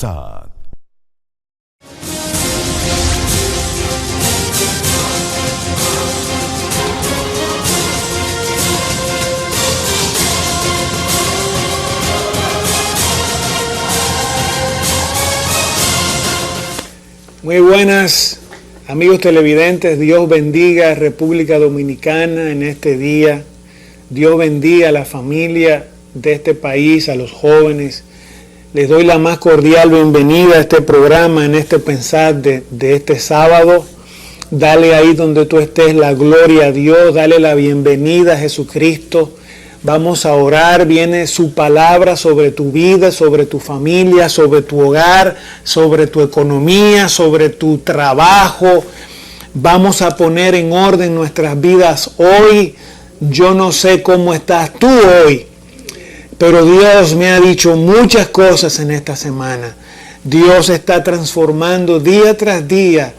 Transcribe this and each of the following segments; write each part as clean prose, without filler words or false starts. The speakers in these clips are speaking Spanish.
Pensad. Muy buenas, amigos televidentes. Dios bendiga a República Dominicana en este día. Dios bendiga a la familia de este país, a los jóvenes. Les doy la más cordial bienvenida a este programa, en este Pensar de este sábado. Dale ahí donde tú estés la gloria a Dios, dale la bienvenida a Jesucristo. Vamos a orar, viene su palabra sobre tu vida, sobre tu familia, sobre tu hogar, sobre tu economía, sobre tu trabajo. Vamos a poner en orden nuestras vidas hoy. Yo no sé cómo estás tú hoy, pero Dios me ha dicho muchas cosas en esta semana. Dios está transformando día tras día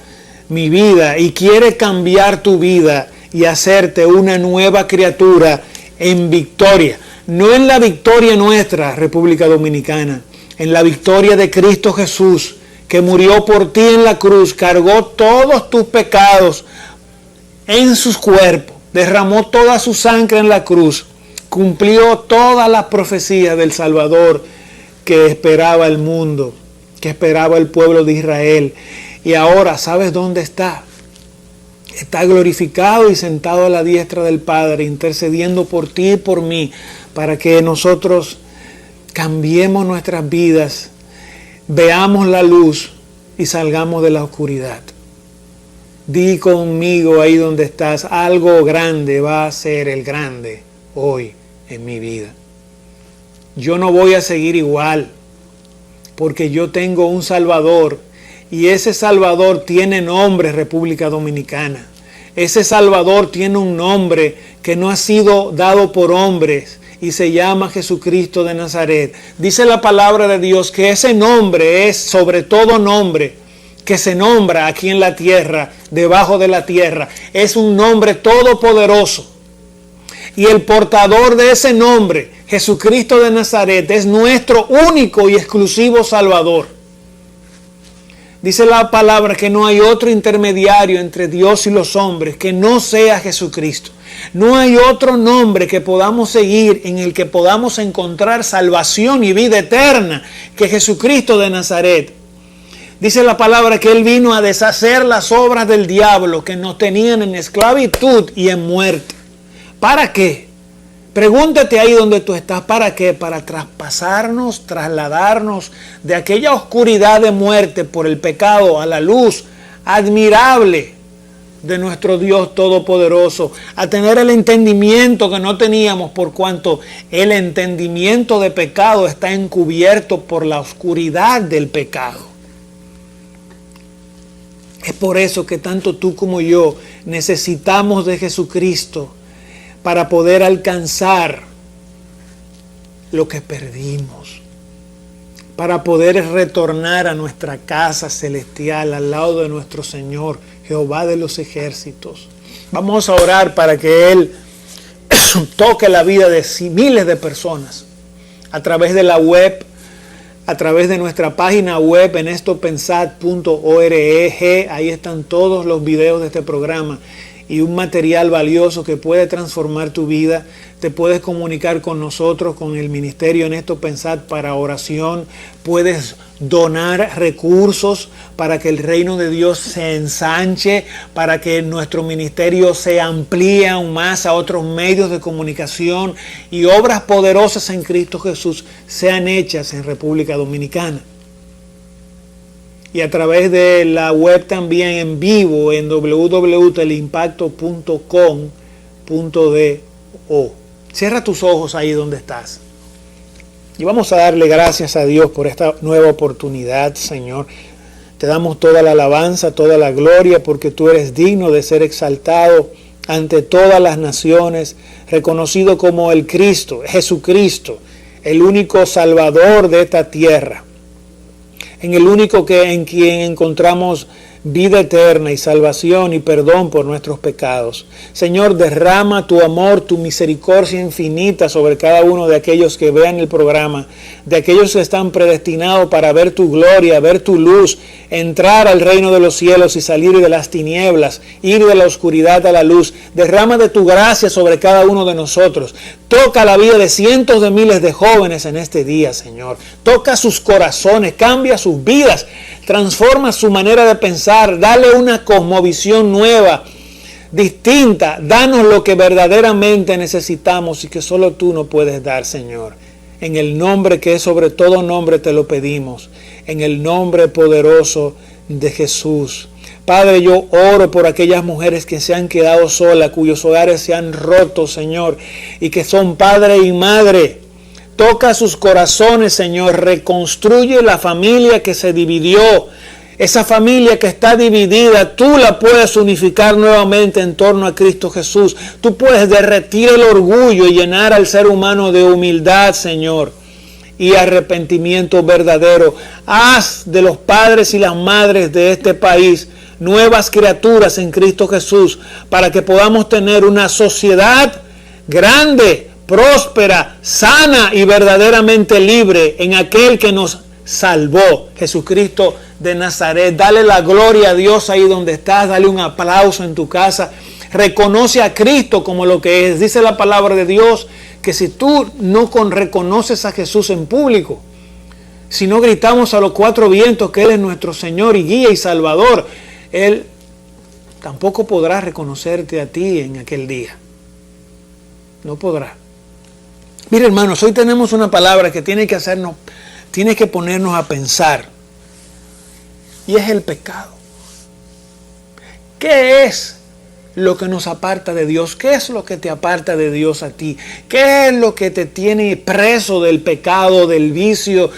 mi vida y quiere cambiar tu vida y hacerte una nueva criatura en victoria. No en la victoria nuestra, República Dominicana, en la victoria de Cristo Jesús, que murió por ti en la cruz, cargó todos tus pecados en sus cuerpos, derramó toda su sangre en la cruz, cumplió todas las profecías del Salvador que esperaba el mundo, que esperaba el pueblo de Israel. Y ahora, ¿sabes dónde está? Está glorificado y sentado a la diestra del Padre, intercediendo por ti y por mí, para que nosotros cambiemos nuestras vidas, veamos la luz y salgamos de la oscuridad. Di conmigo ahí donde estás, algo grande va a ser el grande hoy en mi vida. Yo no voy a seguir igual, porque yo tengo un Salvador. Y ese Salvador tiene nombre, República Dominicana. Ese Salvador tiene un nombre que no ha sido dado por hombres y se llama Jesucristo de Nazaret. Dice la palabra de Dios que ese nombre es sobre todo nombre que se nombra aquí en la tierra, debajo de la tierra. Es un nombre todopoderoso. Y el portador de ese nombre, Jesucristo de Nazaret, es nuestro único y exclusivo Salvador. Dice la palabra que no hay otro intermediario entre Dios y los hombres que no sea Jesucristo. No hay otro nombre que podamos seguir en el que podamos encontrar salvación y vida eterna que Jesucristo de Nazaret. Dice la palabra que Él vino a deshacer las obras del diablo que nos tenían en esclavitud y en muerte. ¿Para qué? Pregúntate ahí donde tú estás, ¿para qué? Para traspasarnos, trasladarnos de aquella oscuridad de muerte por el pecado a la luz admirable de nuestro Dios Todopoderoso, a tener el entendimiento que no teníamos por cuanto el entendimiento de pecado está encubierto por la oscuridad del pecado. Es por eso que tanto tú como yo necesitamos de Jesucristo para poder alcanzar lo que perdimos, para poder retornar a nuestra casa celestial al lado de nuestro Señor, Jehová de los ejércitos. Vamos a orar para que Él toque la vida de miles de personas a través de la web, a través de nuestra página web en estopensad.org. Ahí están todos los videos de este programa y un material valioso que puede transformar tu vida. Te puedes comunicar con nosotros, con el ministerio en esto Pensad para oración. Puedes donar recursos para que el reino de Dios se ensanche, para que nuestro ministerio se amplíe aún más a otros medios de comunicación y obras poderosas en Cristo Jesús sean hechas en República Dominicana. Y a través de la web también en vivo en www.teleimpacto.com.do. Cierra tus ojos ahí donde estás. Y vamos a darle gracias a Dios por esta nueva oportunidad, Señor. Te damos toda la alabanza, toda la gloria, porque tú eres digno de ser exaltado ante todas las naciones, reconocido como el Cristo, Jesucristo, el único Salvador de esta tierra, en el único en quien encontramos vida eterna y salvación y perdón por nuestros pecados. Señor, derrama tu amor, tu misericordia infinita sobre cada uno de aquellos que vean el programa, de aquellos que están predestinados para ver tu gloria, ver tu luz, entrar al reino de los cielos y salir de las tinieblas, ir de la oscuridad a la luz. Derrama de tu gracia sobre cada uno de nosotros. Toca la vida de cientos de miles de jóvenes en este día, Señor. Toca sus corazones, cambia sus vidas, transforma su manera de pensar, dale una cosmovisión nueva, distinta. Danos lo que verdaderamente necesitamos y que solo tú nos puedes dar, Señor. En el nombre que es sobre todo nombre te lo pedimos, en el nombre poderoso de Jesús. Padre, yo oro por aquellas mujeres que se han quedado solas, cuyos hogares se han roto, Señor, y que son padre y madre. Toca sus corazones, Señor, reconstruye la familia que se dividió. Esa familia que está dividida, tú la puedes unificar nuevamente en torno a Cristo Jesús. Tú puedes derretir el orgullo y llenar al ser humano de humildad, Señor, y arrepentimiento verdadero. Haz de los padres y las madres de este país nuevas criaturas en Cristo Jesús, para que podamos tener una sociedad grande, próspera, sana y verdaderamente libre en aquel que nos salvó, Jesucristo de Nazaret. Dale la gloria a Dios ahí donde estás, dale un aplauso en tu casa. Reconoce a Cristo como lo que es. Dice la palabra de Dios que si tú no reconoces a Jesús en público, si no gritamos a los cuatro vientos que Él es nuestro Señor y guía y Salvador, Él tampoco podrá reconocerte a ti en aquel día. No podrá. Mira, hermanos, hoy tenemos una palabra que tiene que ponernos a pensar. Y es el pecado. ¿Qué es lo que nos aparta de Dios? ¿Qué es lo que te aparta de Dios a ti? ¿Qué es lo que te tiene preso del pecado, del vicio?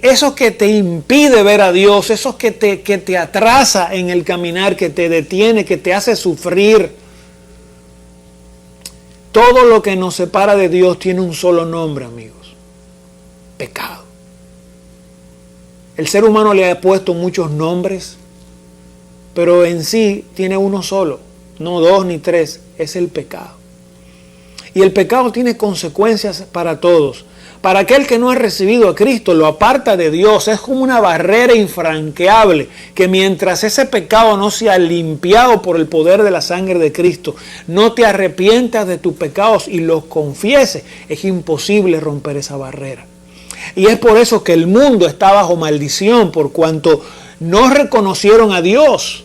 Eso que te impide ver a Dios, eso que te atrasa en el caminar, que te detiene, que te hace sufrir. Todo lo que nos separa de Dios tiene un solo nombre, amigos: pecado. El ser humano le ha puesto muchos nombres, pero en sí tiene uno solo, no dos ni tres, es el pecado. Y el pecado tiene consecuencias para todos. Para aquel que no ha recibido a Cristo, lo aparta de Dios. Es como una barrera infranqueable que mientras ese pecado no sea limpiado por el poder de la sangre de Cristo, no te arrepientas de tus pecados y los confieses, es imposible romper esa barrera. Y es por eso que el mundo está bajo maldición, por cuanto no reconocieron a Dios.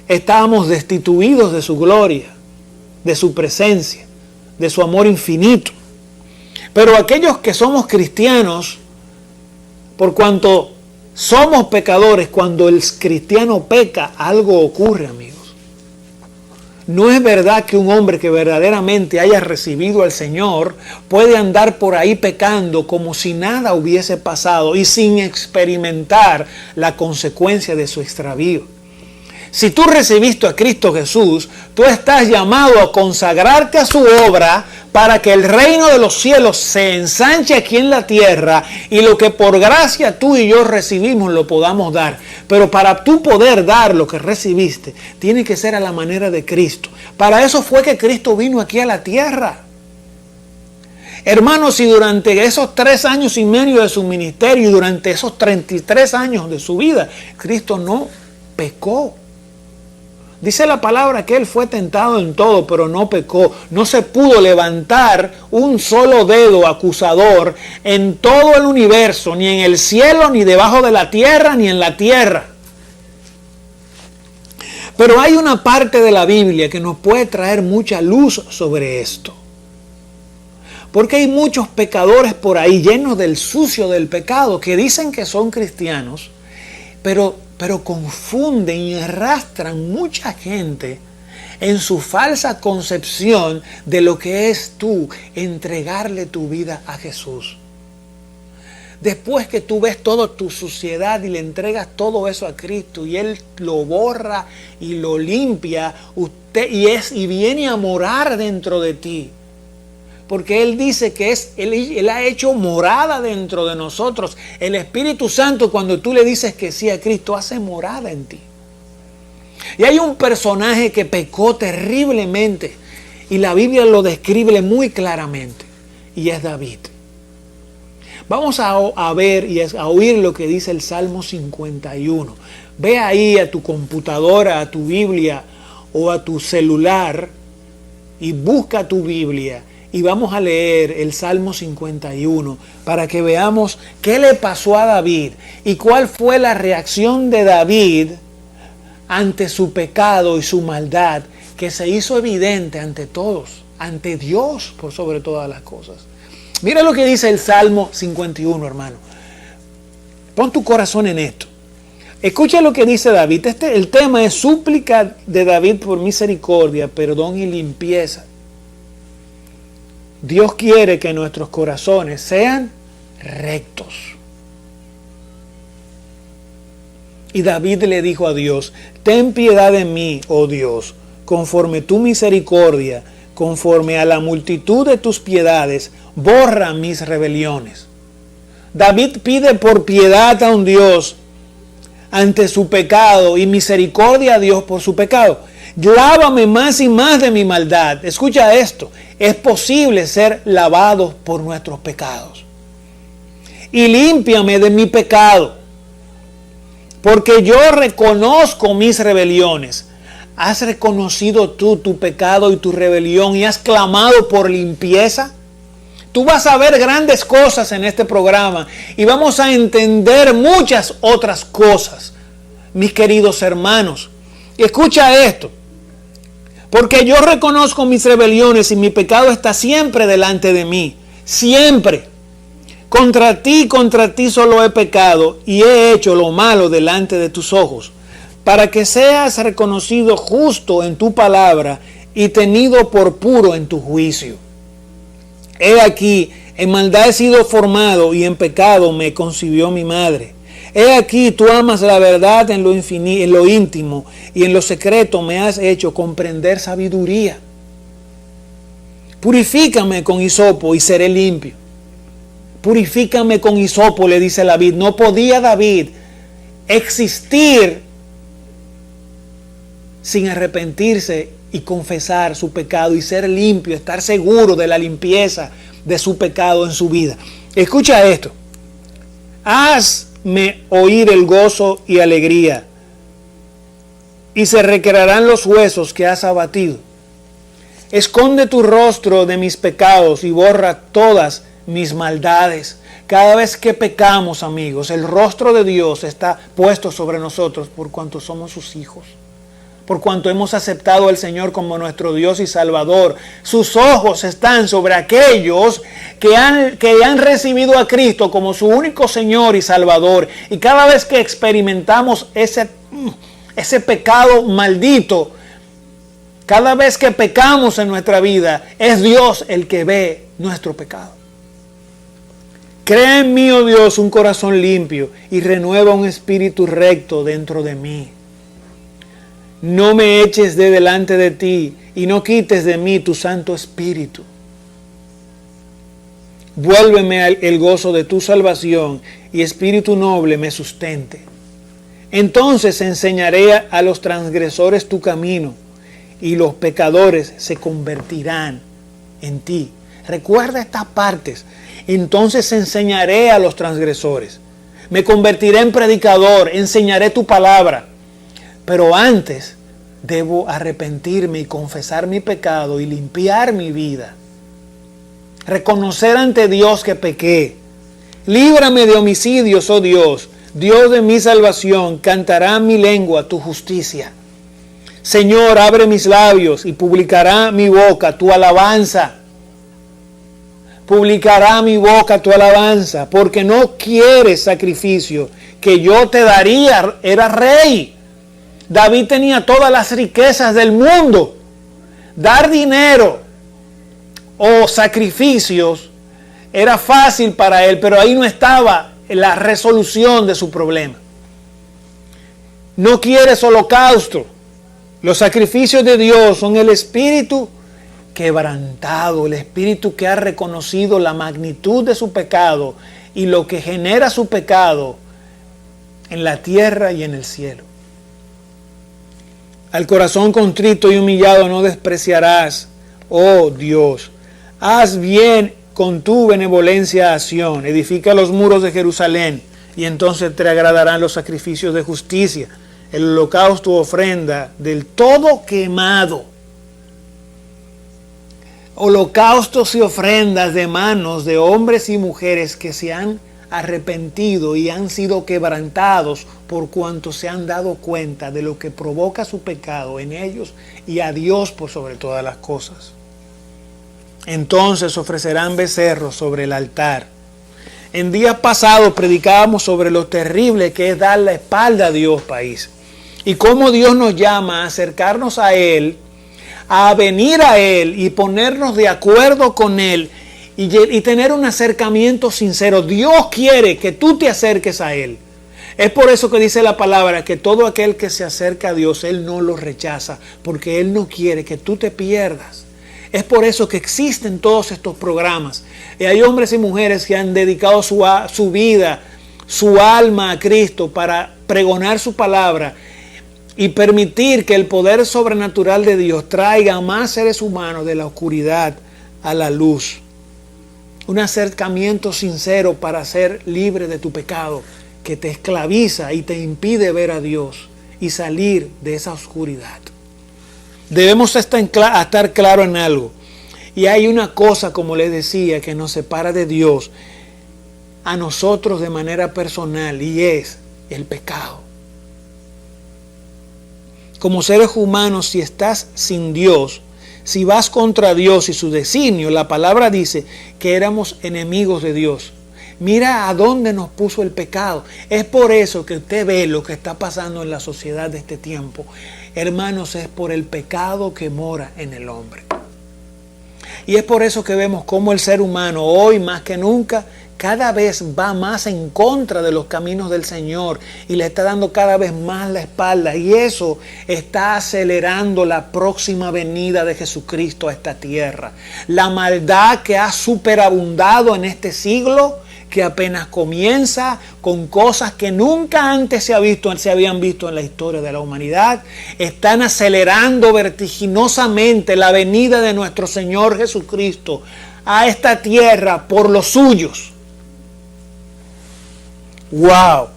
Estábamos destituidos de su gloria, de su presencia, de su amor infinito. Pero aquellos que somos cristianos, por cuanto somos pecadores, cuando el cristiano peca, algo ocurre, amigos. No es verdad que un hombre que verdaderamente haya recibido al Señor puede andar por ahí pecando como si nada hubiese pasado y sin experimentar la consecuencia de su extravío. Si tú recibiste a Cristo Jesús, tú estás llamado a consagrarte a su obra para que el reino de los cielos se ensanche aquí en la tierra y lo que por gracia tú y yo recibimos lo podamos dar. Pero para tú poder dar lo que recibiste, tiene que ser a la manera de Cristo. Para eso fue que Cristo vino aquí a la tierra. Hermanos, si durante esos 3 años y medio de su ministerio y durante esos 33 años de su vida, Cristo no pecó. Dice la palabra que Él fue tentado en todo, pero no pecó. No se pudo levantar un solo dedo acusador en todo el universo, ni en el cielo, ni debajo de la tierra, ni en la tierra. Pero hay una parte de la Biblia que nos puede traer mucha luz sobre esto. Porque hay muchos pecadores por ahí llenos del sucio del pecado que dicen que son cristianos, pero confunden y arrastran mucha gente en su falsa concepción de lo que es tú entregarle tu vida a Jesús. Después que tú ves toda tu suciedad y le entregas todo eso a Cristo y Él lo borra y lo limpia, y viene a morar dentro de ti. porque Él dice que Él ha hecho morada dentro de nosotros. El Espíritu Santo, cuando tú le dices que sí a Cristo, hace morada en ti. Y hay un personaje que pecó terriblemente y la Biblia lo describe muy claramente, y es David. Vamos a ver y a oír lo que dice el Salmo 51. Ve ahí a tu computadora, a tu Biblia o a tu celular y busca tu Biblia y vamos a leer el Salmo 51 para que veamos qué le pasó a David y cuál fue la reacción de David ante su pecado y su maldad, que se hizo evidente ante todos, ante Dios por sobre todas las cosas. Mira lo que dice el Salmo 51, hermano. Pon tu corazón en esto. Escucha lo que dice David. El tema es súplica de David por misericordia, perdón y limpieza. Dios quiere que nuestros corazones sean rectos. Y David le dijo a Dios: ten piedad de mí, oh Dios, conforme tu misericordia, conforme a la multitud de tus piedades, borra mis rebeliones. David pide por piedad a un Dios ante su pecado y misericordia a Dios por su pecado. Lávame más y más de mi maldad. Escucha esto: es posible ser lavados por nuestros pecados. Y límpiame de mi pecado, porque yo reconozco mis rebeliones. ¿Has reconocido tú tu pecado y tu rebelión y has clamado por limpieza? Tú vas a ver grandes cosas en este programa y vamos a entender muchas otras cosas, mis queridos hermanos. Escucha esto: porque yo reconozco mis rebeliones y mi pecado está siempre delante de mí, siempre. Contra ti solo he pecado y he hecho lo malo delante de tus ojos, para que seas reconocido justo en tu palabra y tenido por puro en tu juicio. He aquí, en maldad he sido formado y en pecado me concibió mi madre. He aquí, tú amas la verdad en lo íntimo y en lo secreto me has hecho comprender sabiduría. Purifícame con hisopo y seré limpio. Purifícame con hisopo, le dice David. No podía David existir sin arrepentirse y confesar su pecado y ser limpio, estar seguro de la limpieza de su pecado en su vida. Escucha esto: hazme oír el gozo y alegría, y se recrearán los huesos que has abatido. Esconde tu rostro de mis pecados y borra todas mis maldades. Cada vez que pecamos, amigos, el rostro de Dios está puesto sobre nosotros por cuanto somos sus hijos, por cuanto hemos aceptado al Señor como nuestro Dios y Salvador. Sus ojos están sobre aquellos que han recibido a Cristo como su único Señor y Salvador. Y cada vez que experimentamos ese pecado maldito, cada vez que pecamos en nuestra vida, es Dios el que ve nuestro pecado. Crea en mí, oh Dios, un corazón limpio y renueva un espíritu recto dentro de mí. No me eches de delante de ti y no quites de mí tu Santo Espíritu. Vuélveme el gozo de tu salvación y espíritu noble me sustente. Entonces enseñaré a los transgresores tu camino y los pecadores se convertirán en ti. Recuerda estas partes. Entonces enseñaré a los transgresores. Me convertiré en predicador, enseñaré tu palabra. Pero antes debo arrepentirme y confesar mi pecado y limpiar mi vida. Reconocer ante Dios que pequé. Líbrame de homicidios, oh Dios, Dios de mi salvación, cantará mi lengua tu justicia. Señor, abre mis labios y publicará mi boca tu alabanza. Publicará mi boca tu alabanza, porque no quieres sacrificio, que yo te daría. Era rey. David tenía todas las riquezas del mundo. Dar dinero o sacrificios era fácil para él, pero ahí no estaba la resolución de su problema. No quieres holocausto. Los sacrificios de Dios son el espíritu quebrantado, el espíritu que ha reconocido la magnitud de su pecado y lo que genera su pecado en la tierra y en el cielo. Al corazón contrito y humillado no despreciarás, oh Dios. Haz bien con tu benevolencia a Sión, edifica los muros de Jerusalén, y entonces te agradarán los sacrificios de justicia, el holocausto, ofrenda del todo quemado. Holocaustos y ofrendas de manos de hombres y mujeres que se han arrepentido y han sido quebrantados por cuanto se han dado cuenta de lo que provoca su pecado en ellos y a Dios por sobre todas las cosas. Entonces ofrecerán becerros sobre el altar. En días pasados predicábamos sobre lo terrible que es dar la espalda a Dios, país, y cómo Dios nos llama a acercarnos a Él, a venir a Él y ponernos de acuerdo con Él y tener un acercamiento sincero. Dios quiere que tú te acerques a Él. Es por eso que dice la palabra que todo aquel que se acerca a Dios, Él no lo rechaza, porque Él no quiere que tú te pierdas. Es por eso que existen todos estos programas. Y hay hombres y mujeres que han dedicado su vida, su alma a Cristo para pregonar su palabra y permitir que el poder sobrenatural de Dios traiga a más seres humanos de la oscuridad a la luz. Un acercamiento sincero para ser libre de tu pecado que te esclaviza y te impide ver a Dios y salir de esa oscuridad. Debemos estar claro en algo. Y hay una cosa, como les decía, que nos separa de Dios a nosotros de manera personal, y es el pecado. Como seres humanos, si estás sin Dios, si vas contra Dios y su designio, la palabra dice que éramos enemigos de Dios. Mira a dónde nos puso el pecado. Es por eso que usted ve lo que está pasando en la sociedad de este tiempo. Hermanos, es por el pecado que mora en el hombre. Y es por eso que vemos cómo el ser humano hoy más que nunca cada vez va más en contra de los caminos del Señor y le está dando cada vez más la espalda, y eso está acelerando la próxima venida de Jesucristo a esta tierra. La maldad que ha superabundado en este siglo, que apenas comienza con cosas que nunca antes se habían visto en la historia de la humanidad, están acelerando vertiginosamente la venida de nuestro Señor Jesucristo a esta tierra por los suyos. ¡Wow!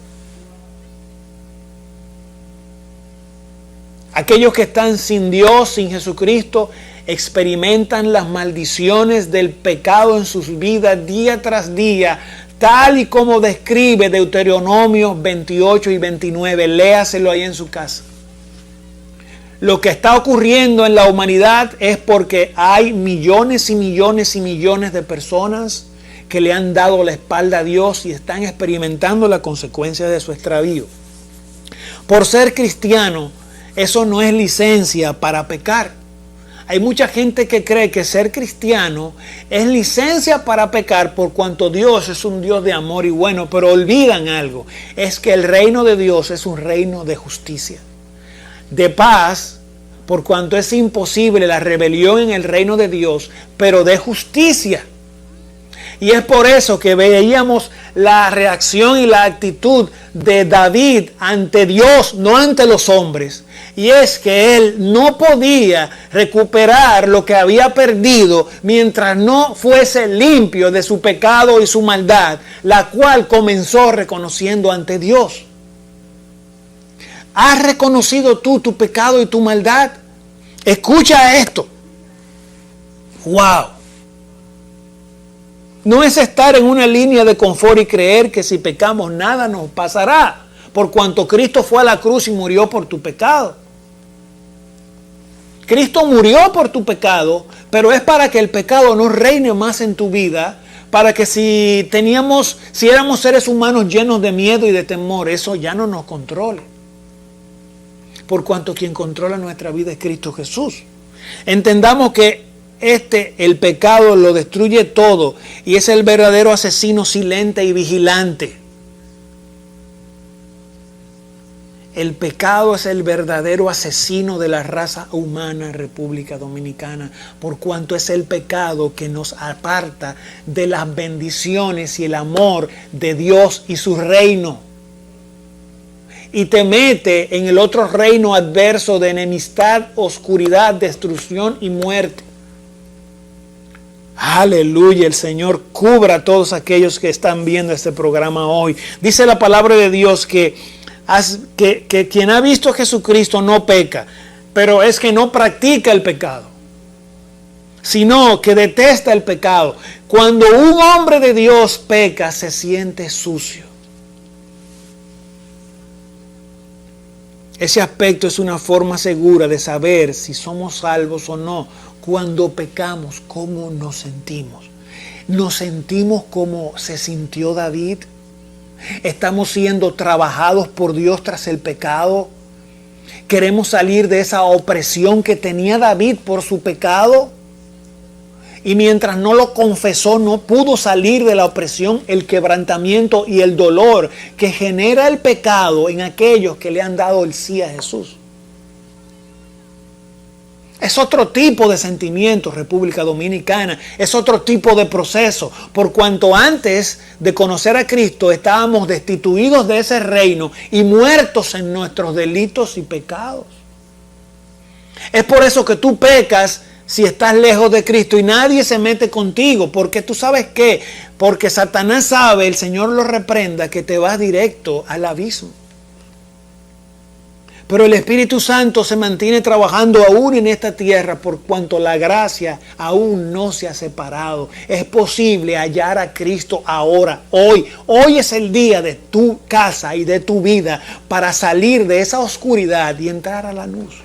Aquellos que están sin Dios, sin Jesucristo, experimentan las maldiciones del pecado en sus vidas día tras día, tal y como describe Deuteronomio 28 y 29. Léaselo ahí en su casa. Lo que está ocurriendo en la humanidad es porque hay millones y millones y millones de personas que le han dado la espalda a Dios y están experimentando la consecuencia de su extravío. Por ser cristiano, eso no es licencia para pecar. Hay mucha gente que cree que ser cristiano es licencia para pecar por cuanto Dios es un Dios de amor y bueno, pero olvidan algo, es que el reino de Dios es un reino de justicia, de paz, por cuanto es imposible la rebelión en el reino de Dios, pero de justicia. Y es por eso que veíamos la reacción y la actitud de David ante Dios, no ante los hombres. Y es que él no podía recuperar lo que había perdido mientras no fuese limpio de su pecado y su maldad, la cual comenzó reconociendo ante Dios. ¿Has reconocido tú tu pecado y tu maldad? Escucha esto. ¡Wow! No es estar en una línea de confort y creer que si pecamos nada nos pasará, por cuanto Cristo fue a la cruz y murió por tu pecado. Cristo murió por tu pecado, pero es para que el pecado no reine más en tu vida, para que si éramos seres humanos llenos de miedo y de temor, eso ya no nos controle. Por cuanto quien controla nuestra vida es Cristo Jesús. Entendamos que el pecado lo destruye todo y es el verdadero asesino silente y vigilante. El pecado es el verdadero asesino de la raza humana en República Dominicana, por cuanto es el pecado que nos aparta de las bendiciones y el amor de Dios y su reino. Y te mete en el otro reino adverso de enemistad, oscuridad, destrucción y muerte. Aleluya, el Señor cubra a todos aquellos que están viendo este programa hoy. Dice la palabra de Dios que quien ha visto a Jesucristo no peca, pero es que no practica el pecado, sino que detesta el pecado. Cuando un hombre de Dios peca, se siente sucio. Ese aspecto es una forma segura de saber si somos salvos o no. Cuando pecamos, ¿cómo nos sentimos? ¿Nos sentimos como se sintió David? ¿Estamos siendo trabajados por Dios tras el pecado? ¿Queremos salir de esa opresión que tenía David por su pecado? Y mientras no lo confesó, no pudo salir de la opresión, el quebrantamiento y el dolor que genera el pecado en aquellos que le han dado el sí a Jesús. Es otro tipo de sentimiento, República Dominicana. Es otro tipo de proceso. Por cuanto antes de conocer a Cristo estábamos destituidos de ese reino y muertos en nuestros delitos y pecados. Es por eso que tú pecas si estás lejos de Cristo y nadie se mete contigo. Porque tú sabes qué. Porque Satanás sabe, el Señor lo reprenda, que te vas directo al abismo. Pero el Espíritu Santo se mantiene trabajando aún en esta tierra por cuanto la gracia aún no se ha separado. Es posible hallar a Cristo ahora, hoy. Hoy es el día de tu casa y de tu vida para salir de esa oscuridad y entrar a la luz.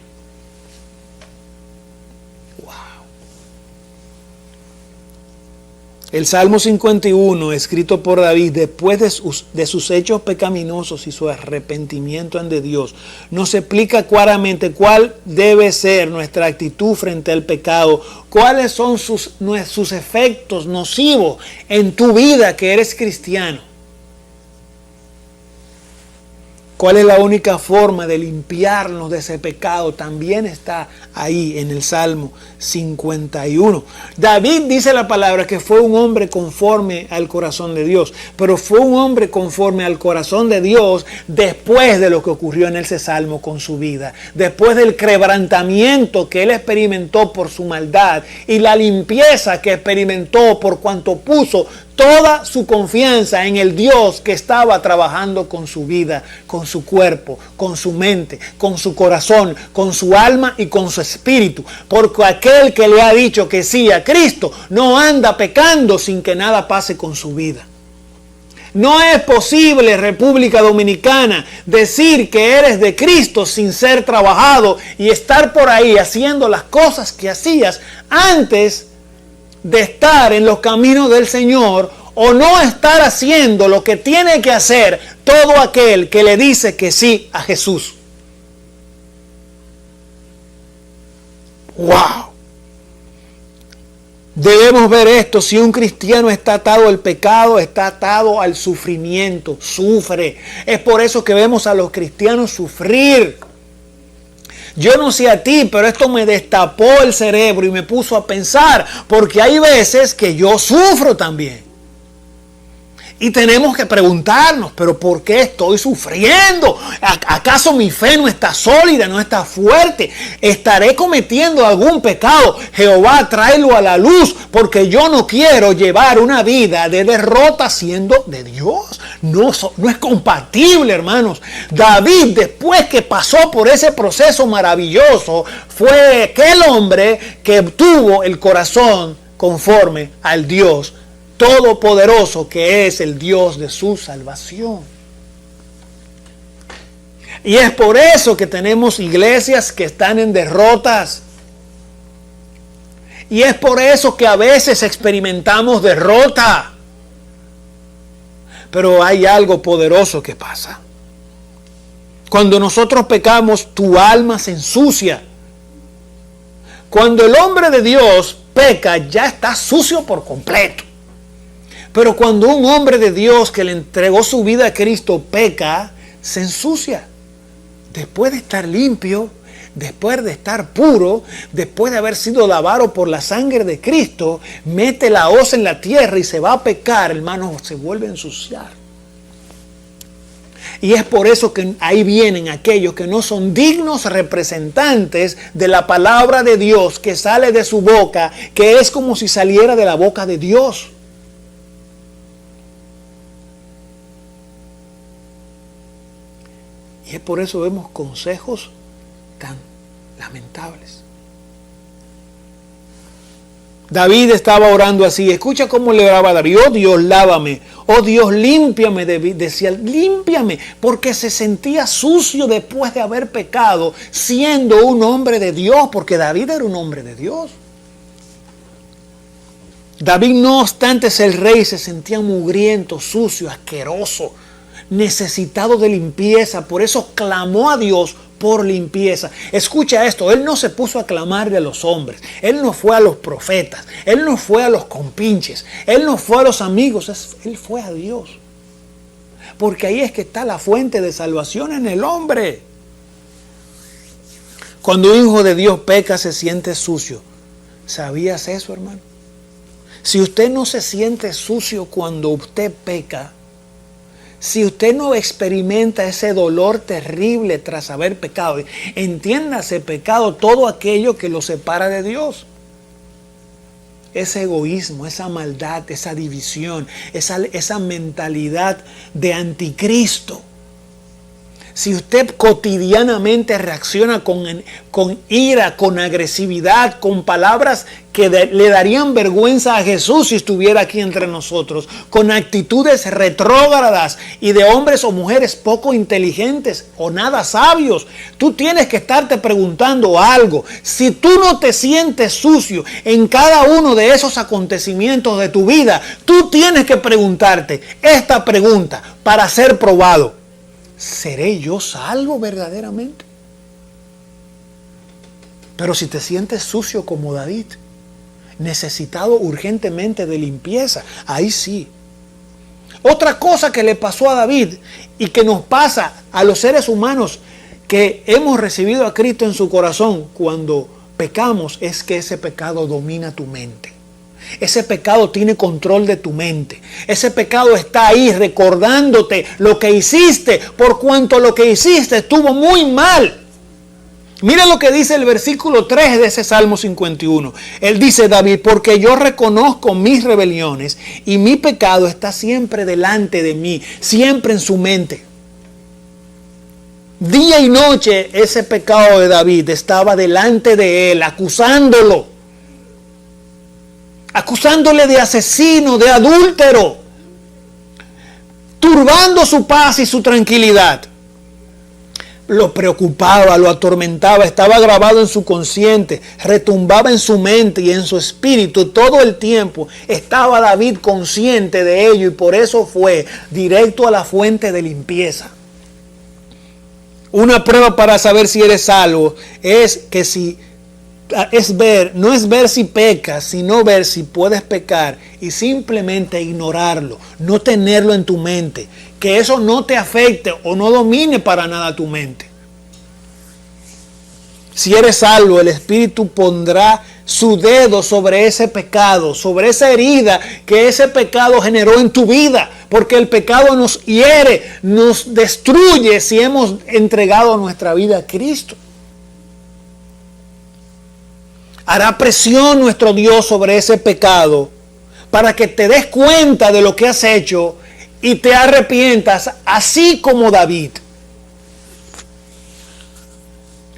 El Salmo 51, escrito por David, después de sus hechos pecaminosos y su arrepentimiento ante Dios, nos explica claramente cuál debe ser nuestra actitud frente al pecado, cuáles son sus efectos nocivos en tu vida que eres cristiano. ¿Cuál es la única forma de limpiarnos de ese pecado? También está ahí en el Salmo 51. David dice la palabra que fue un hombre conforme al corazón de Dios, pero fue un hombre conforme al corazón de Dios después de lo que ocurrió en ese salmo con su vida, después del quebrantamiento que él experimentó por su maldad y la limpieza que experimentó por cuanto puso toda su confianza en el Dios que estaba trabajando con su vida, con su cuerpo, con su mente, con su corazón, con su alma y con su espíritu. Porque aquel que le ha dicho que sí a Cristo no anda pecando sin que nada pase con su vida. No es posible, República Dominicana, decir que eres de Cristo sin ser trabajado y estar por ahí haciendo las cosas que hacías antes de estar en los caminos del Señor, o no estar haciendo lo que tiene que hacer todo aquel que le dice que sí a Jesús. ¡Wow! Debemos ver esto. Si un cristiano está atado al pecado, está atado al sufrimiento, sufre. Es por eso que vemos a los cristianos sufrir. Yo no sé a ti, pero esto me destapó el cerebro y me puso a pensar, porque hay veces que yo sufro también. Y tenemos que preguntarnos, ¿pero por qué estoy sufriendo? ¿Acaso mi fe no está sólida, no está fuerte? ¿Estaré cometiendo algún pecado? Jehová, tráelo a la luz, porque yo no quiero llevar una vida de derrota siendo de Dios. No es compatible, hermanos. David, después que pasó por ese proceso maravilloso, fue aquel hombre que tuvo el corazón conforme al Dios Todopoderoso, que es el Dios de su salvación. Y es por eso que tenemos iglesias que están en derrotas. Y es por eso que a veces experimentamos derrota. Pero hay algo poderoso que pasa. Cuando nosotros pecamos, tu alma se ensucia. Cuando el hombre de Dios peca, ya está sucio por completo. Pero cuando un hombre de Dios que le entregó su vida a Cristo peca, se ensucia. después de estar limpio, después de estar puro, después de haber sido lavado por la sangre de Cristo, mete la hoz en la tierra y se va a pecar, hermano, se vuelve a ensuciar. Y es por eso que ahí vienen aquellos que no son dignos representantes de la palabra de Dios que sale de su boca, que es como si saliera de la boca de Dios. Y es por eso vemos consejos tan lamentables. David estaba orando así. Escucha cómo le oraba David. Oh Dios, lávame. Oh Dios, límpiame. Decía, límpiame. Porque se sentía sucio después de haber pecado, siendo un hombre de Dios. Porque David era un hombre de Dios. David, no obstante ser rey, se sentía mugriento, sucio, asqueroso, necesitado de limpieza. Por eso clamó a Dios por limpieza. Escucha esto, él no se puso a clamarle a los hombres, él no fue a los profetas, él no fue a los compinches, él no fue a los amigos, él fue a Dios. Porque ahí es que está la fuente de salvación en el hombre. Cuando un hijo de Dios peca, se siente sucio. ¿Sabías eso, hermano? Si usted no se siente sucio cuando usted peca, si usted no experimenta ese dolor terrible tras haber pecado, entiéndase pecado todo aquello que lo separa de Dios. Ese egoísmo, esa maldad, esa división, esa mentalidad de anticristo. Si usted cotidianamente reacciona con ira, con agresividad, con palabras que le darían vergüenza a Jesús si estuviera aquí entre nosotros, con actitudes retrógradas y de hombres o mujeres poco inteligentes o nada sabios, tú tienes que estarte preguntando algo. Si tú no te sientes sucio en cada uno de esos acontecimientos de tu vida, tú tienes que preguntarte esta pregunta para ser probado. ¿Seré yo salvo verdaderamente? Pero si te sientes sucio como David, necesitado urgentemente de limpieza, ahí sí. Otra cosa que le pasó a David y que nos pasa a los seres humanos que hemos recibido a Cristo en su corazón cuando pecamos es que ese pecado domina tu mente. Ese pecado tiene control de tu mente. Ese pecado está ahí recordándote lo que hiciste, por cuanto lo que hiciste estuvo muy mal. Mira lo que dice el versículo 3 de ese Salmo 51. Él dice, David, porque yo reconozco mis rebeliones y mi pecado está siempre delante de mí, siempre en su mente. Día y noche ese pecado de David estaba delante de él, acusándole de asesino, de adúltero, turbando su paz y su tranquilidad. Lo preocupaba, lo atormentaba, estaba grabado en su consciente, retumbaba en su mente y en su espíritu todo el tiempo. Estaba David consciente de ello y por eso fue directo a la fuente de limpieza. Una prueba para saber si eres salvo es que no es ver si pecas, sino ver si puedes pecar y simplemente ignorarlo, no tenerlo en tu mente, que eso no te afecte o no domine para nada tu mente. Si eres salvo, el Espíritu pondrá su dedo sobre ese pecado, sobre esa herida que ese pecado generó en tu vida, porque el pecado nos hiere, nos destruye si hemos entregado nuestra vida a Cristo. Hará presión nuestro Dios sobre ese pecado para que te des cuenta de lo que has hecho y te arrepientas, así como David.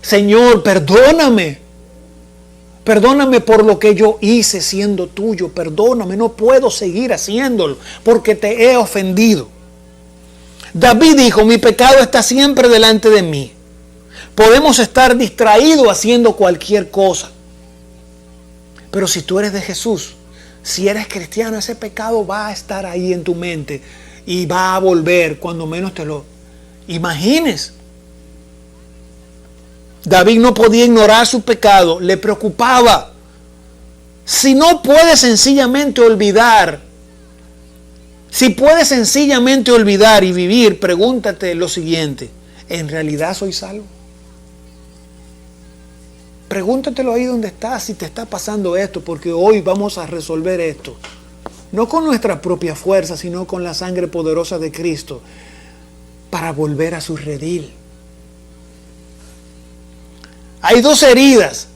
Señor, perdóname. Perdóname por lo que yo hice siendo tuyo. Perdóname, no puedo seguir haciéndolo porque te he ofendido. David dijo, mi pecado está siempre delante de mí. Podemos estar distraídos haciendo cualquier cosa. Pero si tú eres de Jesús, si eres cristiano, ese pecado va a estar ahí en tu mente y va a volver cuando menos te lo imagines. David no podía ignorar su pecado, le preocupaba. Si no puedes sencillamente olvidar, si puedes sencillamente olvidar y vivir, pregúntate lo siguiente: ¿En realidad soy salvo? Pregúntatelo ahí donde estás, si te está pasando esto, porque hoy vamos a resolver esto. No con nuestra propia fuerza, sino con la sangre poderosa de Cristo, para volver a su redil. Hay dos heridas,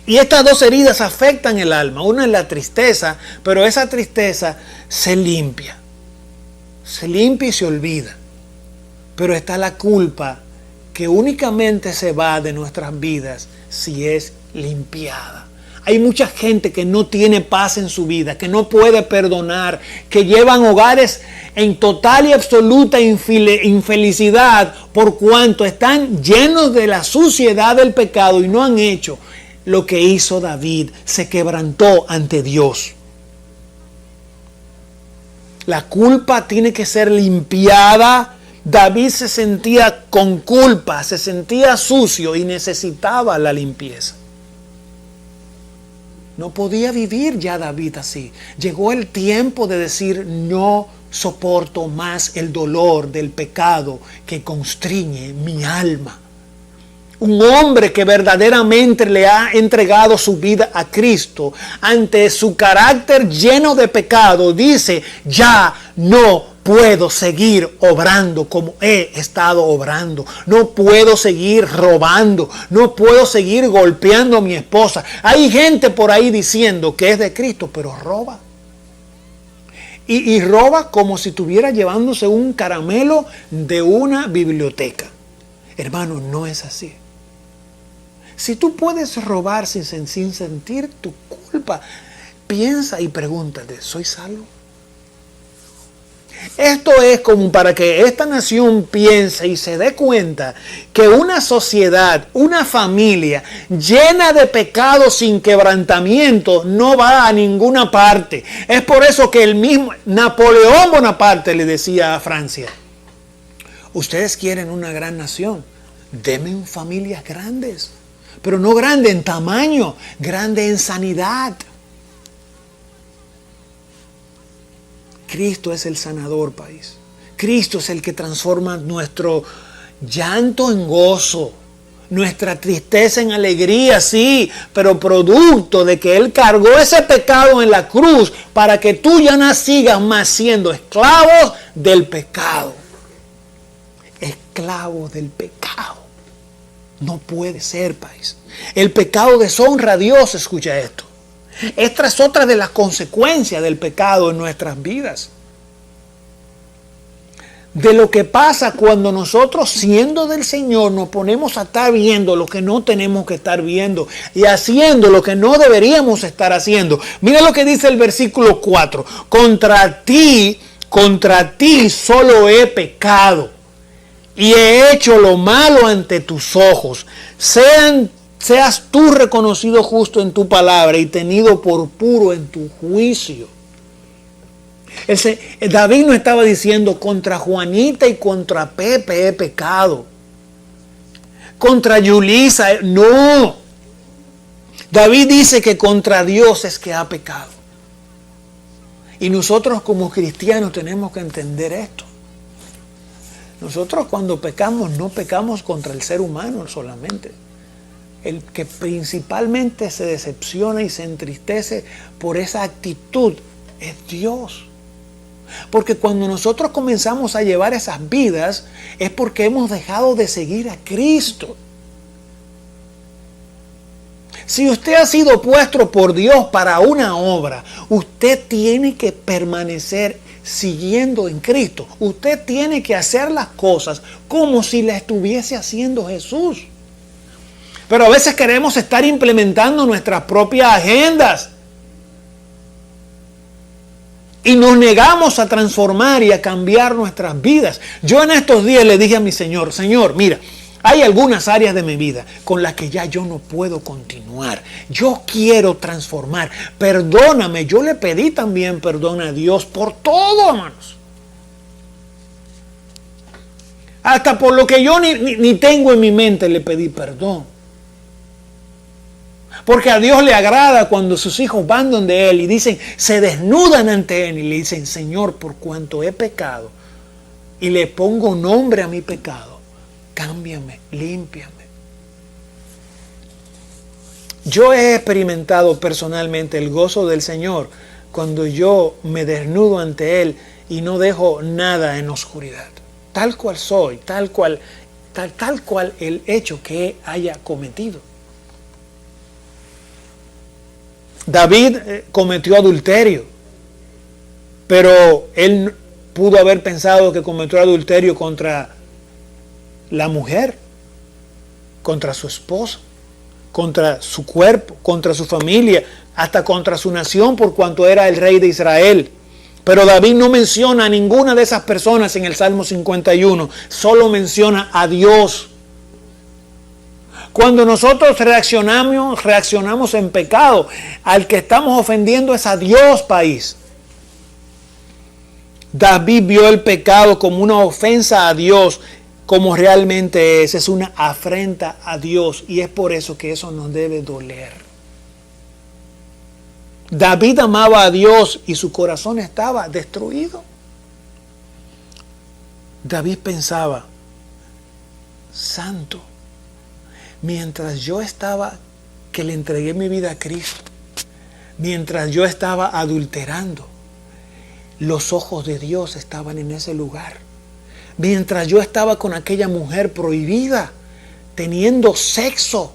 y estas dos heridas afectan el alma. Una es la tristeza, pero esa tristeza se limpia y se olvida. Pero está la culpa, que únicamente se va de nuestras vidas si es limpiada. Hay mucha gente que no tiene paz en su vida, que no puede perdonar, que llevan hogares en total y absoluta infelicidad por cuanto están llenos de la suciedad del pecado y no han hecho lo que hizo David. Se quebrantó ante Dios. La culpa tiene que ser limpiada. David se sentía con culpa, se sentía sucio y necesitaba la limpieza. No podía vivir ya David así. Llegó el tiempo de decir: no soporto más el dolor del pecado que constriñe mi alma. Un hombre que verdaderamente le ha entregado su vida a Cristo, ante su carácter lleno de pecado, dice: ya no puedo seguir obrando como he estado obrando. No puedo seguir robando. No puedo seguir golpeando a mi esposa. Hay gente por ahí diciendo que es de Cristo, pero roba. Y roba como si estuviera llevándose un caramelo de una biblioteca. Hermano, no es así. Si tú puedes robar sin sentir tu culpa, piensa y pregúntate: ¿soy salvo? Esto es como para que esta nación piense y se dé cuenta que una sociedad, una familia llena de pecados sin quebrantamiento no va a ninguna parte. Es por eso que el mismo Napoleón Bonaparte le decía a Francia: ustedes quieren una gran nación, denme familias grandes, pero no grande en tamaño, grande en sanidad. Cristo es el sanador, país. Cristo es el que transforma nuestro llanto en gozo, nuestra tristeza en alegría, sí, pero producto de que Él cargó ese pecado en la cruz para que tú ya no sigas más siendo esclavos del pecado. Esclavos del pecado. No puede ser, país. El pecado deshonra a Dios, escucha esto. Esta es otra de las consecuencias del pecado en nuestras vidas. De lo que pasa cuando nosotros, siendo del Señor, nos ponemos a estar viendo lo que no tenemos que estar viendo y haciendo lo que no deberíamos estar haciendo. Mira lo que dice el versículo 4. Contra ti solo he pecado y he hecho lo malo ante tus ojos. Seas tú reconocido justo en tu palabra y tenido por puro en tu juicio. David no estaba diciendo: contra Juanita y contra Pepe he pecado, contra Yulisa. No. David dice que contra Dios es que ha pecado. Y nosotros como cristianos tenemos que entender esto. Nosotros cuando pecamos no pecamos contra el ser humano solamente. El que principalmente se decepciona y se entristece por esa actitud es Dios. Porque cuando nosotros comenzamos a llevar esas vidas es porque hemos dejado de seguir a Cristo. Si usted ha sido puesto por Dios para una obra, usted tiene que permanecer siguiendo en Cristo. Usted tiene que hacer las cosas como si las estuviese haciendo Jesús. Pero a veces queremos estar implementando nuestras propias agendas. Y nos negamos a transformar y a cambiar nuestras vidas. Yo en estos días le dije a mi Señor: Señor, mira, hay algunas áreas de mi vida con las que ya yo no puedo continuar. Yo quiero transformar. Perdóname. Yo le pedí también perdón a Dios por todo, hermanos. Hasta por lo que yo ni tengo en mi mente le pedí perdón. Porque a Dios le agrada cuando sus hijos van donde Él y dicen, se desnudan ante Él y le dicen: Señor, por cuanto he pecado y le pongo nombre a mi pecado, cámbiame, límpiame. Yo he experimentado personalmente el gozo del Señor cuando yo me desnudo ante Él y no dejo nada en oscuridad. Tal cual soy, tal cual el hecho que haya cometido. David cometió adulterio, pero él pudo haber pensado que cometió adulterio contra la mujer, contra su esposa, contra su cuerpo, contra su familia, hasta contra su nación por cuanto era el rey de Israel. Pero David no menciona a ninguna de esas personas en el Salmo 51, solo menciona a Dios. Cuando nosotros reaccionamos en pecado, al que estamos ofendiendo es a Dios, país. David vio el pecado como una ofensa a Dios, como realmente es una afrenta a Dios, y es por eso que eso nos debe doler. David amaba a Dios y su corazón estaba destruido. David pensaba, santo, mientras yo estaba, que le entregué mi vida a Cristo, mientras yo estaba adulterando, los ojos de Dios estaban en ese lugar. Mientras yo estaba con aquella mujer prohibida, teniendo sexo,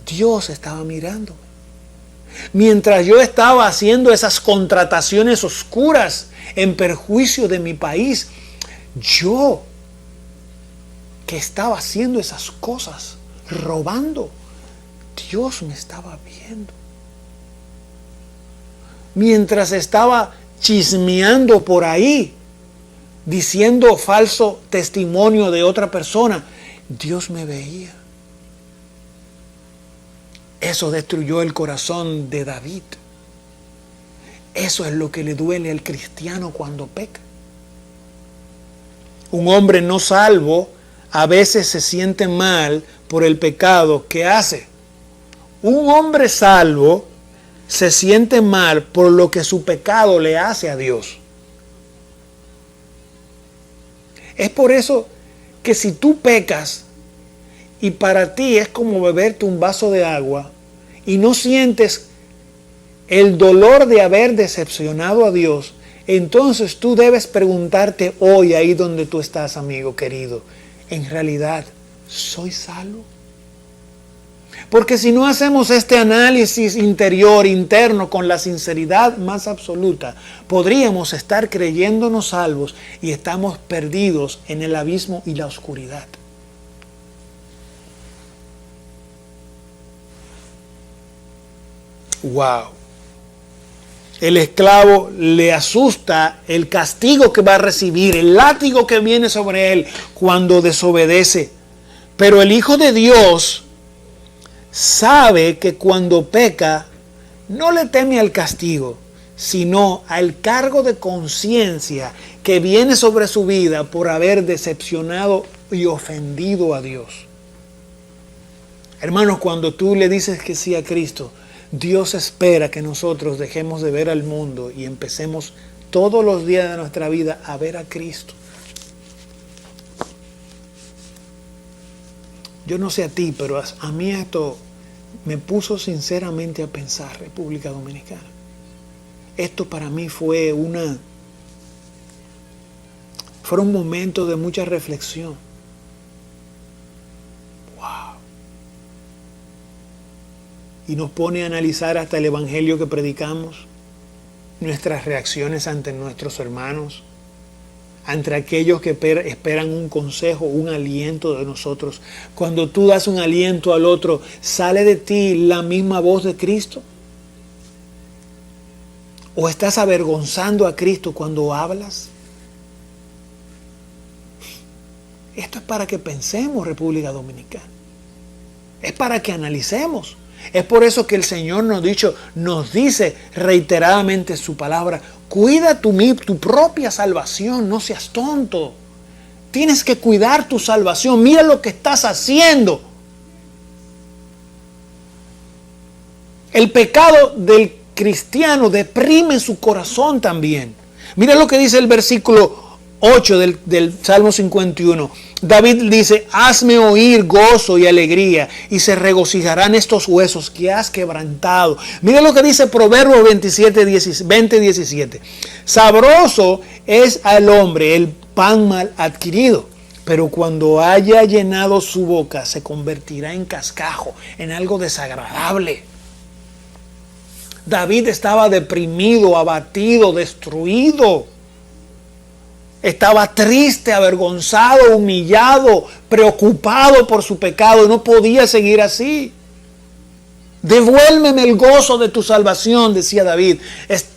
Dios estaba mirándome. Mientras yo estaba haciendo esas contrataciones oscuras en perjuicio de mi país, yo que estaba haciendo esas cosas, robando, Dios me estaba viendo. Mientras estaba chismeando por ahí, diciendo falso testimonio de otra persona, Dios me veía. Eso destruyó el corazón de David. Eso es lo que le duele al cristiano cuando peca. Un hombre no salvo a veces se siente mal por el pecado que hace. Un hombre salvo se siente mal por lo que su pecado le hace a Dios. Es por eso que si tú pecas y para ti es como beberte un vaso de agua y no sientes el dolor de haber decepcionado a Dios, entonces tú debes preguntarte hoy ahí donde tú estás, amigo querido, ¿en realidad soy salvo? Porque si no hacemos este análisis interior, interno, con la sinceridad más absoluta, podríamos estar creyéndonos salvos y estamos perdidos en el abismo y la oscuridad. ¡Wow! El esclavo le asusta el castigo que va a recibir, el látigo que viene sobre él cuando desobedece. Pero el Hijo de Dios sabe que cuando peca no le teme al castigo, sino al cargo de conciencia que viene sobre su vida por haber decepcionado y ofendido a Dios. Hermanos, cuando tú le dices que sí a Cristo, Dios espera que nosotros dejemos de ver al mundo y empecemos todos los días de nuestra vida a ver a Cristo. Yo no sé a ti, pero a mí esto me puso sinceramente a pensar, República Dominicana. Esto para mí fueron momentos de mucha reflexión. Wow. Y nos pone a analizar hasta el evangelio que predicamos, nuestras reacciones ante nuestros hermanos, ante aquellos que esperan un consejo, un aliento de nosotros. Cuando tú das un aliento al otro, ¿sale de ti la misma voz de Cristo? ¿O estás avergonzando a Cristo cuando hablas? Esto es para que pensemos, República Dominicana. Es para que analicemos. Es por eso que el Señor nos dice reiteradamente su palabra: cuida tu propia salvación, no seas tonto. Tienes que cuidar tu salvación. Mira lo que estás haciendo. El pecado del cristiano deprime su corazón también. Mira lo que dice el versículo 8 del Salmo 51. David dice, hazme oír gozo y alegría, y se regocijarán estos huesos que has quebrantado. Mira lo que dice Proverbios 20:17. Sabroso es al hombre el pan mal adquirido, pero cuando haya llenado su boca se convertirá en cascajo, en algo desagradable. David estaba deprimido, abatido, destruido. Estaba triste, avergonzado, humillado, preocupado por su pecado. No podía seguir así. Devuélveme el gozo de tu salvación, decía David.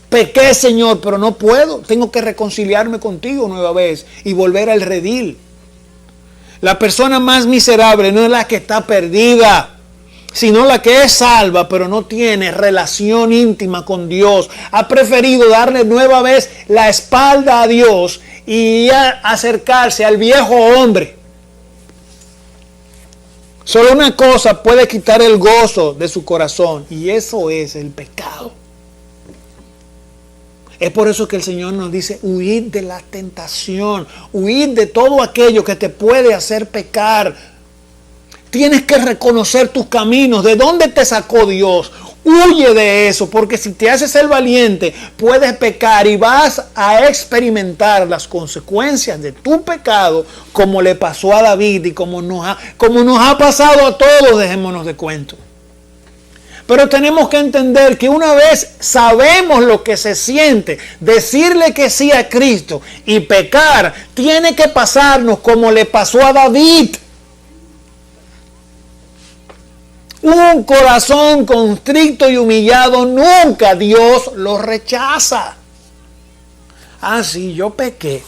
Pequé, Señor, pero no puedo. Tengo que reconciliarme contigo nueva vez y volver al redil. La persona más miserable no es la que está perdida, sino la que es salva, pero no tiene relación íntima con Dios. Ha preferido darle nueva vez la espalda a Dios y acercarse al viejo hombre. Solo una cosa puede quitar el gozo de su corazón, y eso es el pecado. Es por eso que el Señor nos dice, huid de la tentación, huid de todo aquello que te puede hacer pecar. Tienes que reconocer tus caminos, de dónde te sacó Dios. Huye de eso, porque si te haces el valiente, puedes pecar y vas a experimentar las consecuencias de tu pecado, como le pasó a David y como nos ha pasado a todos, dejémonos de cuento. Pero tenemos que entender que una vez sabemos lo que se siente decirle que sí a Cristo y pecar, tiene que pasarnos como le pasó a David. Un corazón constricto y humillado, nunca Dios lo rechaza. Ah, sí, yo pequé.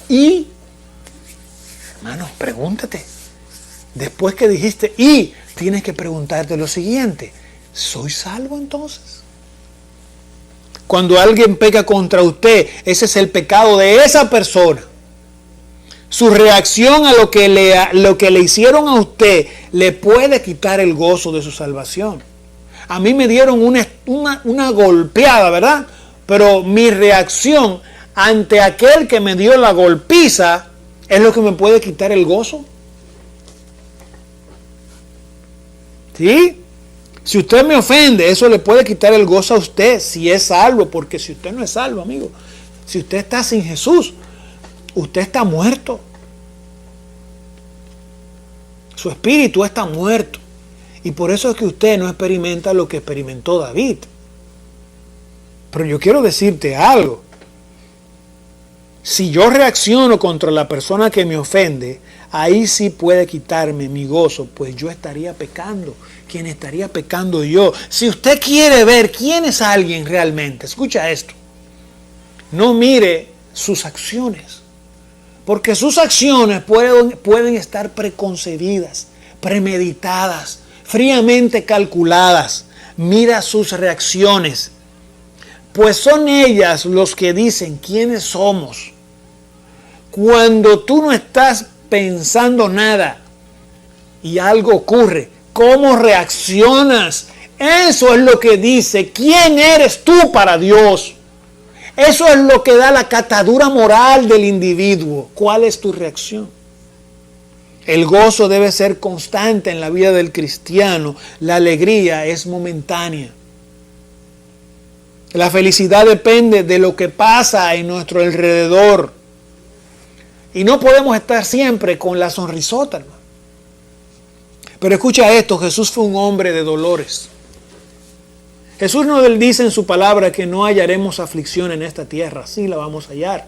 Y, hermano, pregúntate. Después que dijiste y, tienes que preguntarte lo siguiente. ¿Soy salvo entonces? Cuando alguien peca contra usted, ese es el pecado de esa persona. Su reacción a lo que le hicieron a usted le puede quitar el gozo de su salvación. A mí me dieron una golpeada, ¿verdad? Pero mi reacción ante aquel que me dio la golpiza es lo que me puede quitar el gozo. ¿Sí? Si usted me ofende, eso le puede quitar el gozo a usted, si es salvo, porque si usted no es salvo, amigo, si usted está sin Jesús, usted está muerto. Su espíritu está muerto. Y por eso es que usted no experimenta lo que experimentó David. Pero yo quiero decirte algo. Si yo reacciono contra la persona que me ofende, ahí sí puede quitarme mi gozo, pues yo estaría pecando. ¿Quién estaría pecando? Yo. Si usted quiere ver quién es alguien realmente, escucha esto. No mire sus acciones, porque sus acciones pueden estar preconcebidas, premeditadas, fríamente calculadas. Mira sus reacciones, pues son ellas los que dicen quiénes somos. Cuando tú no estás pensando nada y algo ocurre, ¿cómo reaccionas? Eso es lo que dice quién eres tú para Dios. Eso es lo que da la catadura moral del individuo. ¿Cuál es tu reacción? El gozo debe ser constante en la vida del cristiano. La alegría es momentánea. La felicidad depende de lo que pasa en nuestro alrededor. Y no podemos estar siempre con la sonrisota, hermano. Pero escucha esto, Jesús fue un hombre de dolores. Jesús nos dice en su palabra que no hallaremos aflicción en esta tierra, sí la vamos a hallar.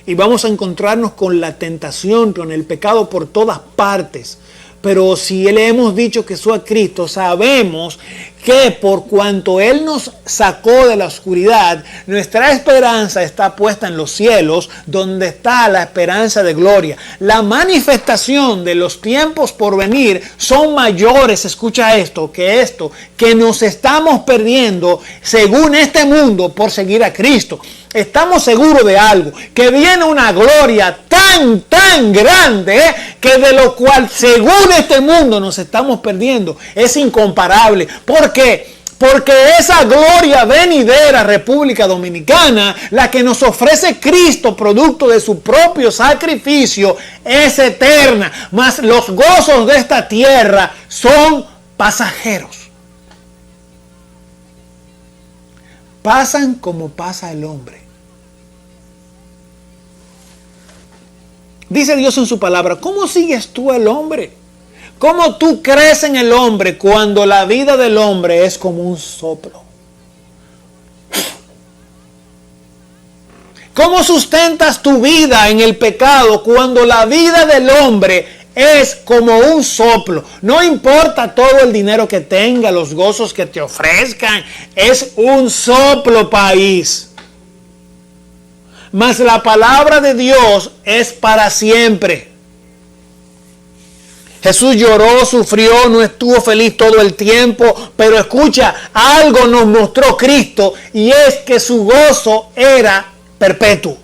Y vamos a encontrarnos con la tentación, con el pecado por todas partes. Pero si le hemos dicho que soy a Cristo, sabemos que por cuanto Él nos sacó de la oscuridad, nuestra esperanza está puesta en los cielos, donde está la esperanza de gloria. La manifestación de los tiempos por venir son mayores, escucha esto, que nos estamos perdiendo según este mundo por seguir a Cristo. Estamos seguros de algo, que viene una gloria tan grande, que de lo cual según este mundo nos estamos perdiendo, es incomparable. ¿Por qué? Porque esa gloria venidera, República Dominicana, la que nos ofrece Cristo, producto de su propio sacrificio, es eterna. Mas los gozos de esta tierra son pasajeros. Pasan como pasa el hombre. Dice Dios en su palabra, ¿cómo sigues tú al hombre? ¿Cómo tú crees en el hombre cuando la vida del hombre es como un soplo? ¿Cómo sustentas tu vida en el pecado cuando la vida del hombre es como un soplo? No importa todo el dinero que tenga, los gozos que te ofrezcan, es un soplo, país. Mas la palabra de Dios es para siempre. Jesús lloró, sufrió, no estuvo feliz todo el tiempo, pero escucha, algo nos mostró Cristo y es que su gozo era perpetuo.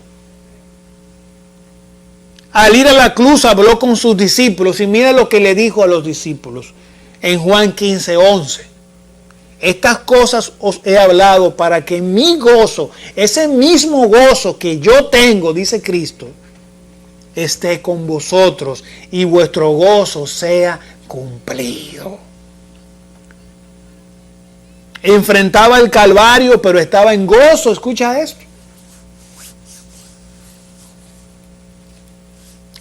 Al ir a la cruz habló con sus discípulos y mira lo que le dijo a los discípulos en Juan 15:11. Estas cosas os he hablado para que mi gozo, ese mismo gozo que yo tengo, dice Cristo, esté con vosotros y vuestro gozo sea cumplido. Enfrentaba el Calvario, pero estaba en gozo. Escucha esto.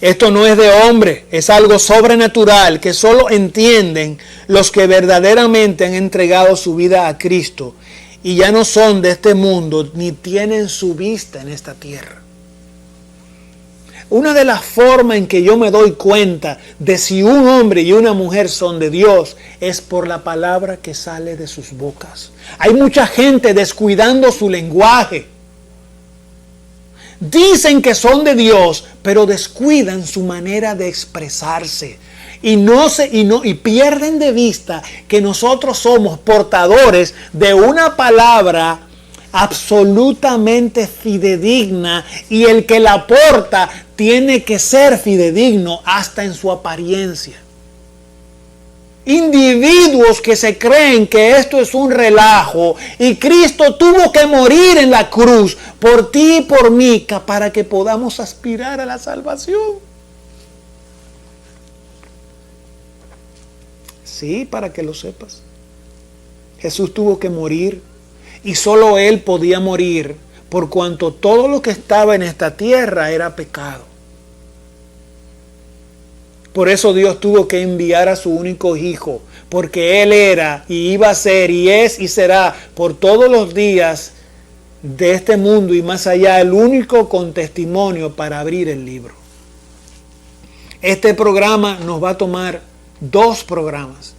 Esto no es de hombre, es algo sobrenatural que solo entienden los que verdaderamente han entregado su vida a Cristo y ya no son de este mundo ni tienen su vista en esta tierra. Una de las formas en que yo me doy cuenta de si un hombre y una mujer son de Dios es por la palabra que sale de sus bocas. Hay mucha gente descuidando su lenguaje. Dicen que son de Dios, pero descuidan su manera de expresarse. Y pierden de vista que nosotros somos portadores de una palabra absolutamente fidedigna y el que la porta tiene que ser fidedigno hasta en su apariencia. Individuos que se creen que esto es un relajo y Cristo tuvo que morir en la cruz por ti y por mí para que podamos aspirar a la salvación. Sí, para que lo sepas. Jesús tuvo que morir y solo Él podía morir por cuanto todo lo que estaba en esta tierra era pecado. Por eso Dios tuvo que enviar a su único hijo, porque Él era y iba a ser y es y será por todos los días de este mundo y más allá el único con testimonio para abrir el libro. Este programa nos va a tomar 2 programas.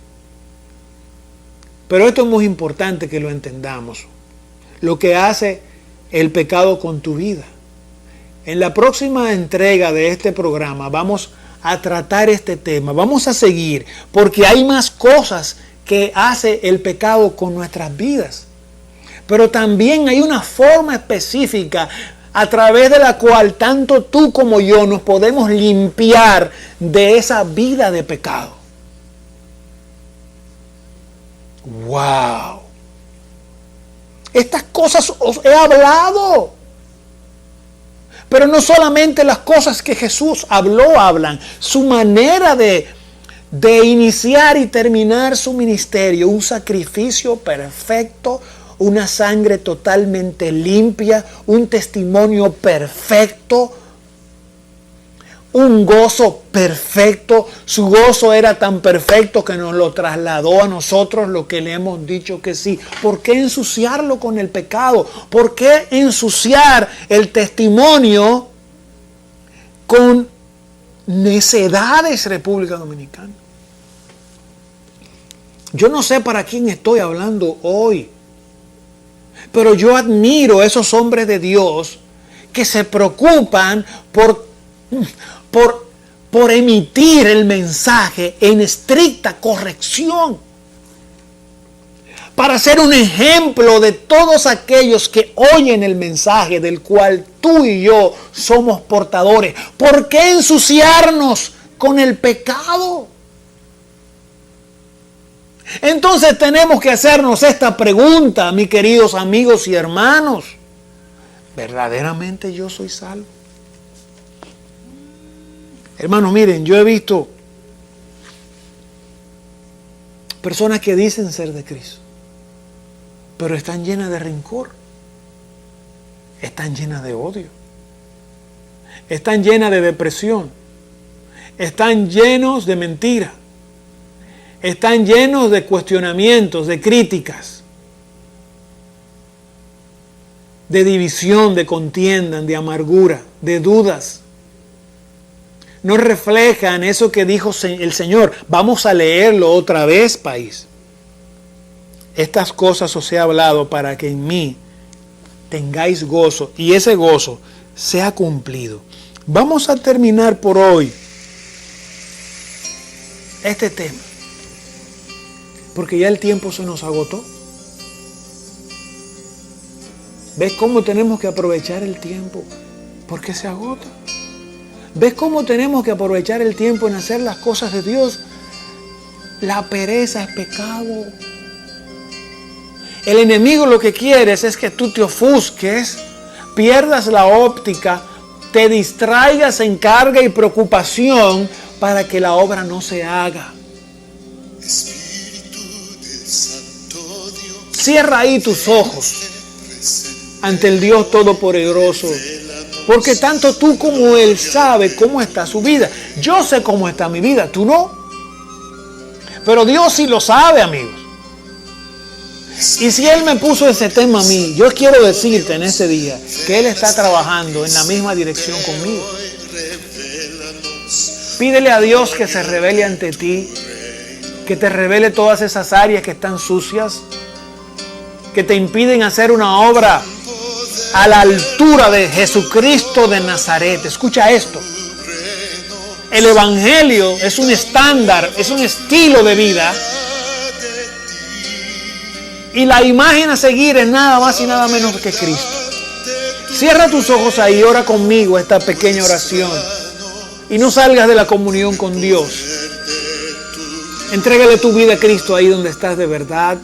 Pero esto es muy importante que lo entendamos. Lo que hace el pecado con tu vida. En la próxima entrega de este programa vamos a tratar este tema. Vamos a seguir porque hay más cosas que hace el pecado con nuestras vidas. Pero también hay una forma específica a través de la cual tanto tú como yo nos podemos limpiar de esa vida de pecado. ¡Wow! Estas cosas os he hablado. Pero no solamente las cosas que Jesús habló hablan. Su manera de iniciar y terminar su ministerio. Un sacrificio perfecto. Una sangre totalmente limpia. Un testimonio perfecto. Un gozo perfecto. Su gozo era tan perfecto que nos lo trasladó a nosotros lo que le hemos dicho que sí. ¿Por qué ensuciarlo con el pecado? ¿Por qué ensuciar el testimonio con necedades, República Dominicana? Yo no sé para quién estoy hablando hoy, pero yo admiro a esos hombres de Dios que se preocupan por emitir el mensaje en estricta corrección, para ser un ejemplo de todos aquellos que oyen el mensaje del cual tú y yo somos portadores. ¿Por qué ensuciarnos con el pecado? Entonces tenemos que hacernos esta pregunta, mis queridos amigos y hermanos. ¿Verdaderamente yo soy salvo? Hermanos, miren, yo he visto personas que dicen ser de Cristo, pero están llenas de rencor, están llenas de odio, están llenas de depresión, están llenos de mentira, están llenos de cuestionamientos, de críticas, de división, de contienda, de amargura, de dudas. No reflejan eso que dijo el Señor. Vamos a leerlo otra vez, país. Estas cosas os he hablado para que en mí tengáis gozo y ese gozo sea cumplido. Vamos a terminar por hoy este tema, porque ya el tiempo se nos agotó. ¿Ves cómo tenemos que aprovechar el tiempo? Porque se agota. ¿Ves cómo tenemos que aprovechar el tiempo en hacer las cosas de Dios? La pereza es pecado. El enemigo lo que quiere es que tú te ofusques, pierdas la óptica, te distraigas en carga y preocupación para que la obra no se haga. Cierra ahí tus ojos ante el Dios Todopoderoso, porque tanto tú como Él sabe cómo está su vida. Yo sé cómo está mi vida, tú no. Pero Dios sí lo sabe, amigos. Y si Él me puso ese tema a mí, yo quiero decirte en este día que Él está trabajando en la misma dirección conmigo. Pídele a Dios que se revele ante ti, que te revele todas esas áreas que están sucias, que te impiden hacer una obra a la altura de Jesucristo de Nazaret. Escucha esto. El Evangelio es un estándar, es un estilo de vida. Y la imagen a seguir es nada más y nada menos que Cristo. Cierra tus ojos ahí, ora conmigo esta pequeña oración. Y no salgas de la comunión con Dios. Entrégale tu vida a Cristo ahí donde estás de verdad.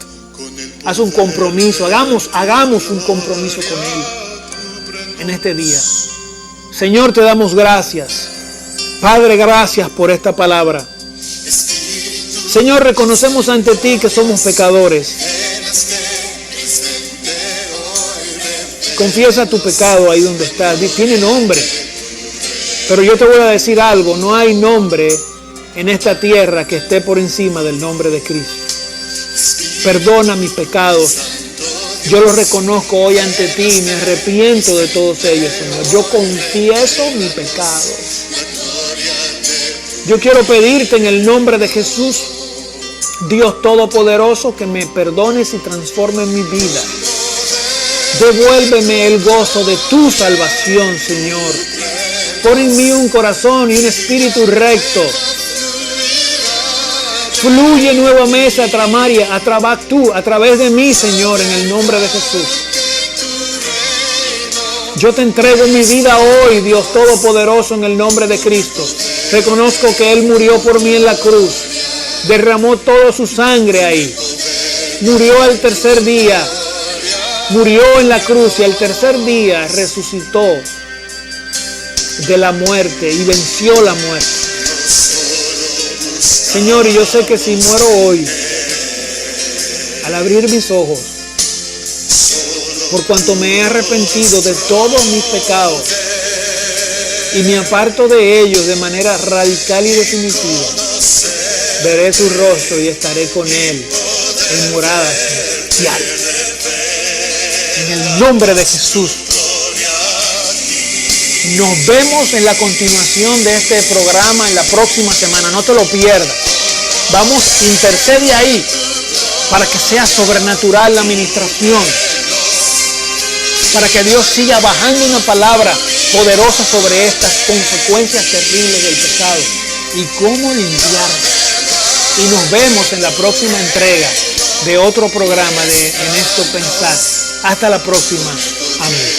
Haz un compromiso, hagamos un compromiso con Él en este día. Señor, te damos gracias. Padre, gracias por esta palabra. Señor, reconocemos ante ti que somos pecadores. Confiesa tu pecado ahí donde estás. Tiene nombre. Pero yo te voy a decir algo, no hay nombre en esta tierra que esté por encima del nombre de Cristo. Perdona mis pecados. Yo los reconozco hoy ante ti y me arrepiento de todos ellos, Señor. Yo confieso mi pecado. Yo quiero pedirte en el nombre de Jesús, Dios Todopoderoso, que me perdones y transformes mi vida. Devuélveme el gozo de tu salvación, Señor. Pon en mí un corazón y un espíritu recto. Fluye nuevamente a través de mí, Señor, en el nombre de Jesús. Yo te entrego mi vida hoy, Dios Todopoderoso, en el nombre de Cristo. Reconozco que Él murió por mí en la cruz. Derramó toda su sangre ahí. Murió al tercer día. Murió en la cruz y al tercer día resucitó de la muerte y venció la muerte. Señor, y yo sé que si muero hoy, al abrir mis ojos, por cuanto me he arrepentido de todos mis pecados y me aparto de ellos de manera radical y definitiva, veré su rostro y estaré con Él en moradas celestiales. En el nombre de Jesús. Nos vemos en la continuación de este programa en la próxima semana. No te lo pierdas. Vamos, intercede ahí para que sea sobrenatural la administración. Para que Dios siga bajando una palabra poderosa sobre estas consecuencias terribles del pecado y cómo limpiarlas. Y nos vemos en la próxima entrega de otro programa de En Esto Pensar. Hasta la próxima. Amén.